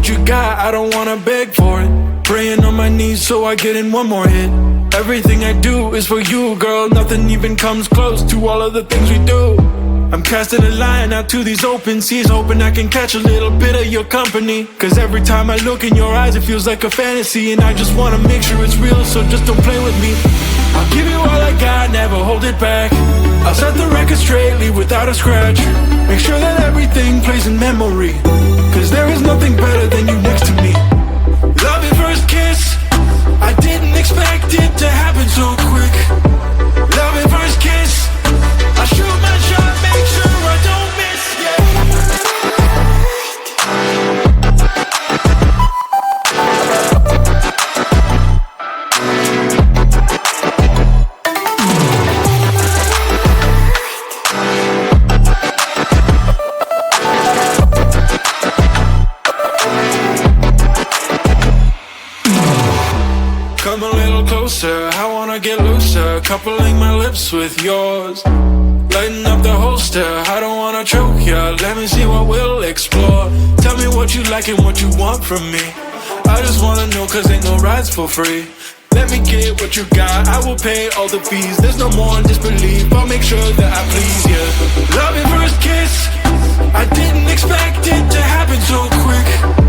what you got, I don't wanna beg for it. Praying on my knees so I get in one more hit. Everything I do is for you, girl. Nothing even comes close to all of the things we do. I'm casting a line out to these open seas, hoping I can catch a little bit of your company. Cause every time I look in your eyes it feels like a fantasy, and I just wanna make sure it's real, so just don't play with me. I'll give you all I got, never hold it back. I'll set the record straight, leave without a scratch. Make sure that everything plays in memory, cause there is nothing better than you next to me. Love at first kiss, I didn't expect it to happen so quick. Love at first kiss, I shoot my shot, make sure I don't miss, Come a little closer, I wanna get looser, coupling my lips with yours. Lighten up the holster, I don't wanna choke ya. Let me see what we'll explore. Tell me what you like and what you want from me. I just wanna know, cause ain't no rides for free. Let me get what you got, I will pay all the fees. There's no more disbelief, I'll make sure that I please ya. Love at first kiss, I didn't expect it to happen so quick.